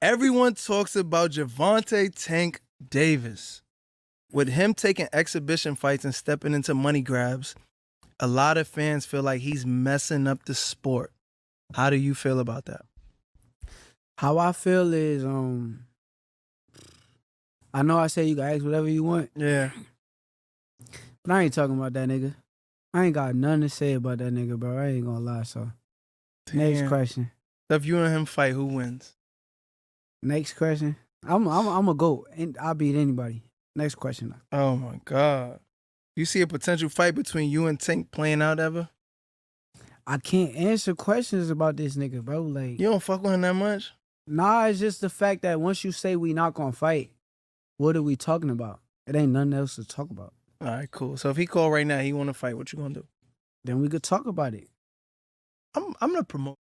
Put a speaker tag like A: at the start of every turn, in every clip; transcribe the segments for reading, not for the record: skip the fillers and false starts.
A: Everyone talks about Gervonta Tank Davis. With him taking exhibition fights and stepping into money grabs, a lot of fans feel like he's messing up the sport. How do you feel about that?
B: How I feel is, I know I say you can ask whatever you want,
A: Yeah.
B: but I ain't talking about that nigga. I ain't got nothing to say about that nigga, bro. I ain't gonna lie, so. Next
A: Damn.
B: question.
A: If you and him fight, who wins?
B: Next question. I'm a GOAT. I'll beat anybody. Next question.
A: Oh my God. You see a potential fight between you and Tank playing out ever?
B: I can't answer questions about this nigga, bro. Like,
A: You don't fuck with him that much?
B: nah, it's just the fact that once you say we not gonna fight, what are we talking about? It ain't nothing else to talk about.
A: All right, cool. So if he called right now, he want to fight, what you gonna do?
B: Then we could talk about it.
A: I'm gonna promote.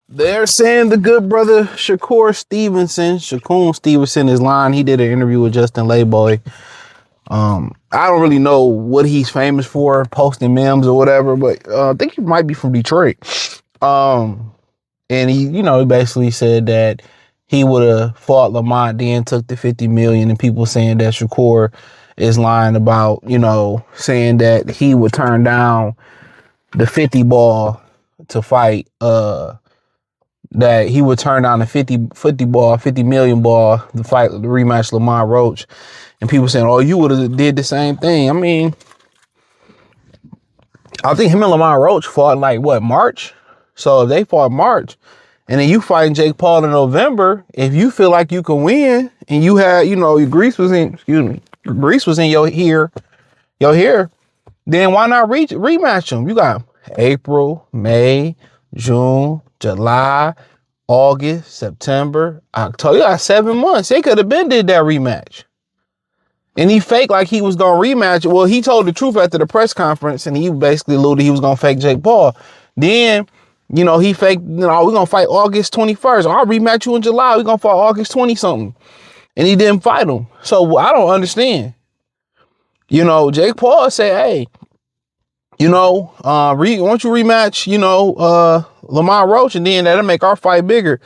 C: They're saying the good brother Shakur Stevenson is lying. He did an interview with Justin Layboy. I don't really know what he's famous for, posting memes or whatever, but I think he might be from Detroit. And he basically said that he would have fought Lamont, then took the $50 million, and people saying that Shakur is lying about, saying that he would turn down the 50 ball to fight, that he would turn down the 50 million ball to fight the rematch Lamont Roach. And people saying, oh, you would have did the same thing. I mean, I think him and Lamont Roach fought March? So if they fought March and then you fighting Jake Paul in November, if you feel like you can win and you had, your grease was in your hair, then why not rematch them? You got April, May, June, July, August, September, October. You got 7 months. They could have been did that rematch. And he faked like he was going to rematch it. Well, he told the truth after the press conference, and he basically alluded he was going to fake Jake Paul. Then, he faked, we're going to fight August 21st. I'll rematch you in July. We're going to fight August 20-something. And he didn't fight him. So I don't understand. Jake Paul said, hey, why don't you rematch, Lamont Roach, and then that'll make our fight bigger.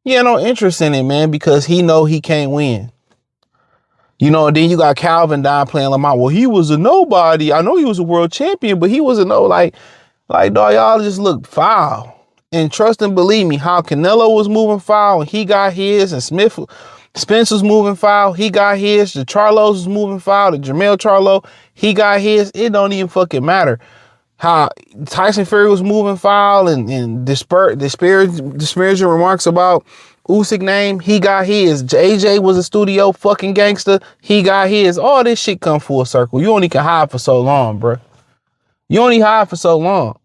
C: Yeah, no interest in it, man, because he know he can't win. And then you got Calvin Don playing Lamont. Well, he was a nobody. I know he was a world champion, but he was a no, like, dog, y'all just look foul. And trust and believe me, how Canelo was moving foul, and he got his, and Spence was moving foul, he got his, the Charlos was moving foul, the Jermell Charlo, he got his. It don't even fucking matter. How Tyson Fury was moving foul and disparaging remarks about Usyk name, he got his. JJ was a studio fucking gangster, he got his. All this shit come full circle. You only can hide for so long, bro. You only hide for so long.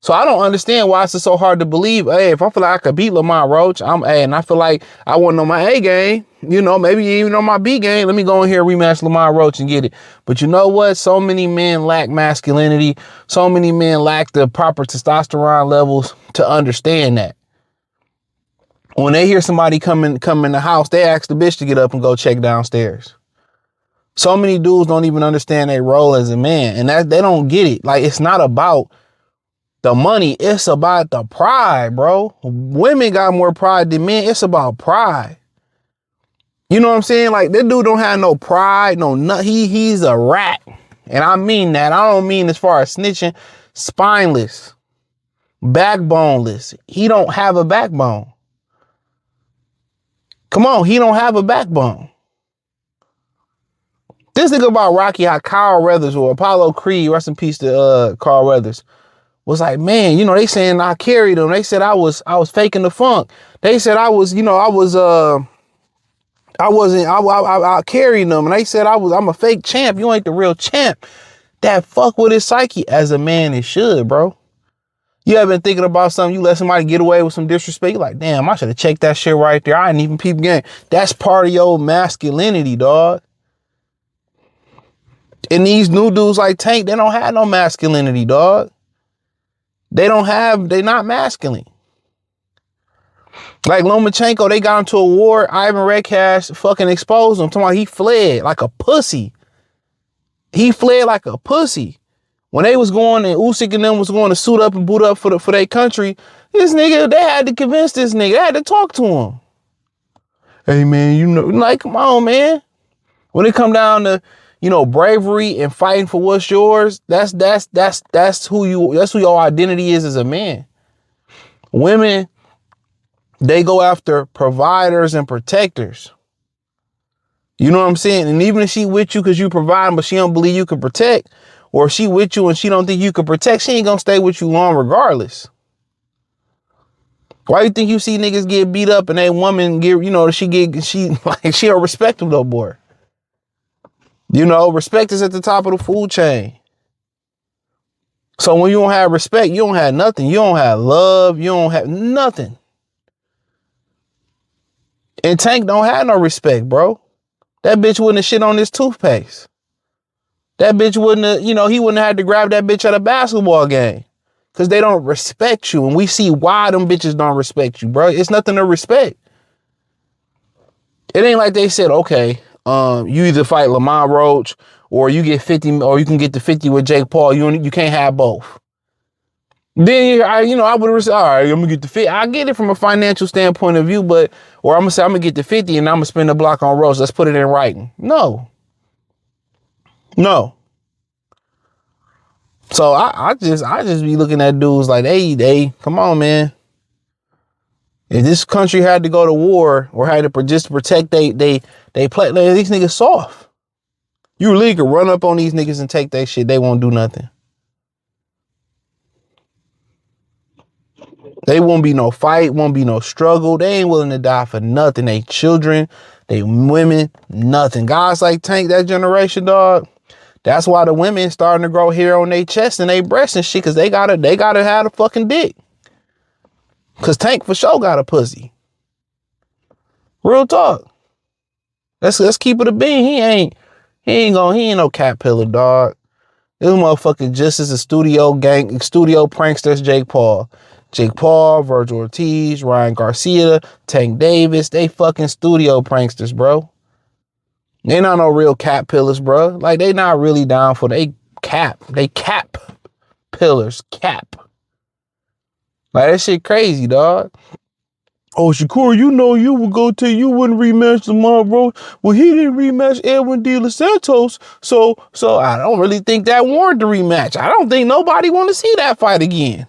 C: So I don't understand why it's so hard to believe. Hey, if I feel like I could beat Lamont Roach, and I feel like I wasn't on my A game, maybe even on my B game, let me go in here and rematch Lamont Roach and get it. But you know what? So many men lack masculinity. So many men lack the proper testosterone levels to understand that. When they hear somebody come in the house, they ask the bitch to get up and go check downstairs. So many dudes don't even understand their role as a man, and that they don't get it. Like, it's not about the money, it's about the pride, bro. Women got more pride than men. It's about pride. You know what I'm saying? Like, that dude don't have no pride, he's a rat. And I mean that. I don't mean as far as snitching. Spineless, backboneless. He don't have a backbone. Come on, he don't have a backbone. This nigga about Rocky, how Carl Weathers or Apollo Creed, rest in peace to Carl Weathers, was like, man, they saying I carried him. They said I was faking the funk. They said I carried them. And they said I'm a fake champ. You ain't the real champ. That fuck with his psyche as a man it should, bro. You ever been thinking about something, you let somebody get away with some disrespect, you're like, damn, I should have checked that shit right there. I didn't even peep game. That's part of your masculinity, dog. And these new dudes like Tank, they don't have no masculinity, dog. They not masculine. Like Lomachenko, they got into a war. Ivan Redcash fucking exposed him. Talking about he fled like a pussy. He fled like a pussy. When they was going and Usyk and them was going to suit up and boot up for their country, this nigga, they had to convince this nigga. They had to talk to him. Hey man, you know, like, come on, man. When it come down to, you know, bravery and fighting for what's yours, that's who your identity is as a man. Women, they go after providers and protectors. You know what I'm saying? And even if she with you because you provide, but she don't believe you can protect, or if she with you and she don't think you can protect, she ain't gonna stay with you long regardless. Why you think you see niggas get beat up and that woman get, you know, she don't respect them no more? You know, respect is at the top of the food chain. So when you don't have respect, you don't have nothing. You don't have love. You don't have nothing. And Tank don't have no respect, bro. That bitch wouldn't have shit on his toothpaste. That bitch wouldn't have, you know, he wouldn't have had to grab that bitch at a basketball game. Because they don't respect you. And we see why them bitches don't respect you, bro. It's nothing to respect. It ain't like they said, okay, you either fight Lamar Roach or you get 50, or you can get the 50 with Jake Paul. You can't have both. Then I would have said, all right, I'm gonna get the 50. I get it from a financial standpoint of view, or I'm gonna say I'm gonna get the 50 and I'm gonna spend a block on Roach. Let's put it in writing. No. So I just be looking at dudes like, they come on, man. If this country had to go to war or had to just protect they play, these niggas soft. You really could run up on these niggas and take that shit. They won't do nothing. They won't be no fight, won't be no struggle. They ain't willing to die for nothing. They children, they women, nothing. Guys like Tank, that generation, dog. That's why the women starting to grow hair on their chest and their breasts and shit, because they gotta have a fucking dick. Cause Tank for sure got a pussy. Real talk. Let's keep it a bean. He ain't no cat pillar, dog. This motherfucker just as a studio pranksters. Jake Paul, Virgil Ortiz, Ryan Garcia, Tank Davis, they fucking studio pranksters, bro. They not no real cap pillars, bro. Like, they not really down for they cap pillars, cap. Like, that shit crazy, dog. Oh, Shakur, you know you wouldn't rematch Lamar Roach. Well, he didn't rematch Edwin De Los Santos, so I don't really think that warranted the rematch. I don't think nobody want to see that fight again.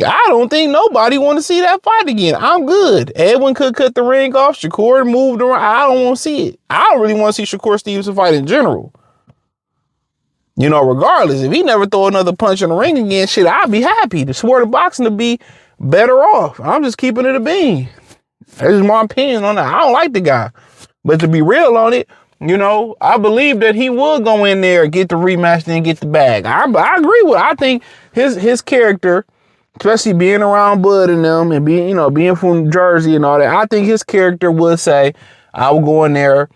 C: I don't think nobody want to see that fight again. I'm good. Edwin could cut the ring off. Shakur moved around. I don't want to see it. I don't really want to see Shakur Stevenson fight in general. You know, regardless, if he never throw another punch in the ring again, shit, I'd be happy. The sport of boxing to be better off. I'm just keeping it a bean. That's just my opinion on that. I don't like the guy. But to be real on it, you know, I believe that he would go in there, get the rematch, then get the bag. I agree with it. I think his character, especially being around Bud and them and being from Jersey and all that, I think his character would say, I will go in there,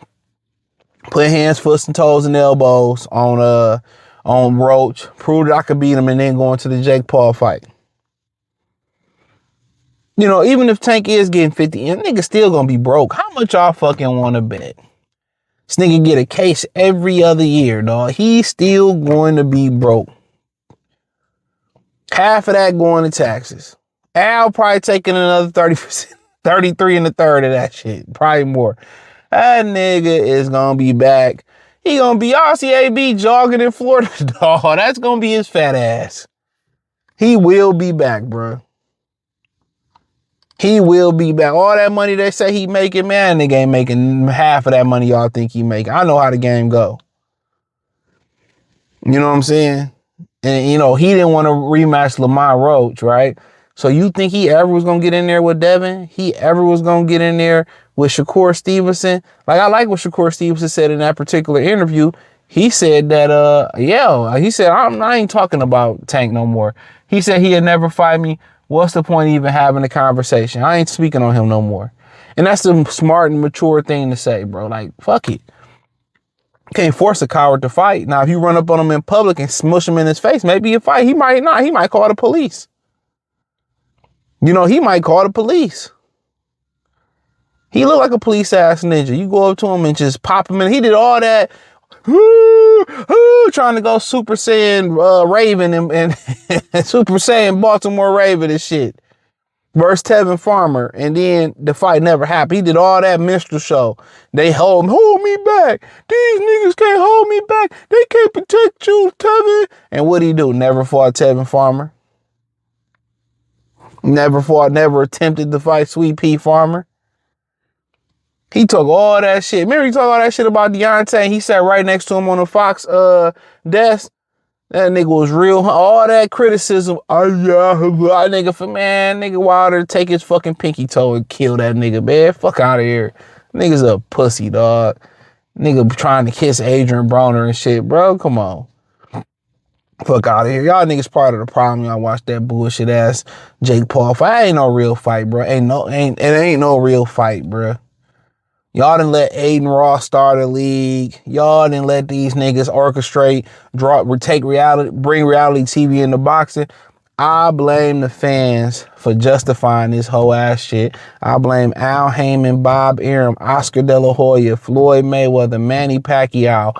C: put hands, foot, and toes and elbows on Roach, prove that I could beat him, and then go into the Jake Paul fight. You know, even if Tank is getting 50, and nigga still gonna be broke. How much y'all fucking want to bet? This nigga get a case every other year, dog. He's still going to be broke. Half of that going to taxes. Al probably taking another 30%, 33 and a third of that shit. Probably more. That nigga is gonna be back. He gonna be RCAB jogging in Florida, dog. That's gonna be his fat ass. He will be back, bro. He will be back. All that money they say he making, man, nigga ain't making half of that money y'all think he making. I know how the game go. You know what I'm saying? And, you know, he didn't want to rematch Lamar Roach, right? So you think he ever was going to get in there with Devin? He ever was going to get in there with Shakur Stevenson? Like, I like what Shakur Stevenson said in that particular interview. He said that, he said, I ain't talking about Tank no more. He said he'd never fight me. What's the point of even having a conversation? I ain't speaking on him no more. And that's the smart and mature thing to say, bro. Like, fuck it. Can't force a coward to fight. Now, if you run up on him in public and smush him in his face, maybe you fight. He might not. He might call the police. You know, he might call the police. He looked like a police ass ninja. You go up to him and just pop him in. He did all that trying to go Super Saiyan Raven and Super Saiyan Baltimore Raven and shit. Versus Tevin Farmer, and then the fight never happened. He did all that minstrel show. They hold me back. These niggas can't hold me back. They can't protect you, Tevin. And what'd he do? Never fought Tevin Farmer. Never attempted to fight Sweet Pea Farmer. He took all that shit. Remember he talked all that shit about Deontay, and he sat right next to him on the Fox desk. That nigga was real. All that criticism. Nigga Wilder take his fucking pinky toe and kill that nigga, man. Fuck out of here. Nigga's a pussy, dog. Nigga trying to kiss Adrian Broner and shit, bro. Come on. Fuck out of here. Y'all niggas part of the problem. Y'all watch that bullshit ass Jake Paul fight. Ain't no real fight, bro. It ain't no real fight, bro. Y'all done let Aiden Ross start a league. Y'all done let these niggas orchestrate, bring reality TV into boxing. I blame the fans for justifying this whole ass shit. I blame Al Heyman, Bob Arum, Oscar De La Hoya, Floyd Mayweather, Manny Pacquiao,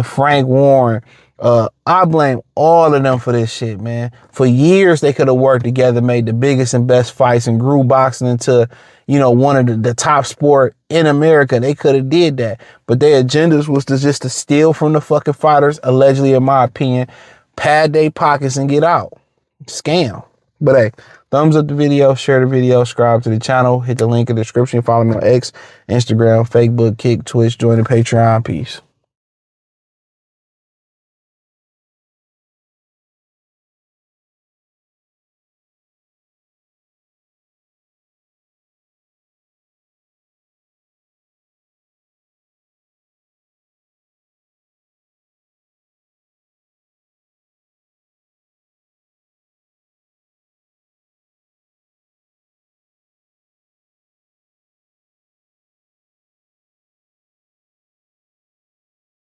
C: Frank Warren. I blame all of them for this shit, man. For years, they could have worked together, made the biggest and best fights, and grew boxing into, one of the top sport in America. They could have did that. But their agendas was to steal from the fucking fighters, allegedly, in my opinion, pad their pockets and get out. Scam. But hey, thumbs up the video, share the video, subscribe to the channel, hit the link in the description, follow me on X, Instagram, Facebook, Kick, Twitch, join the Patreon. Peace.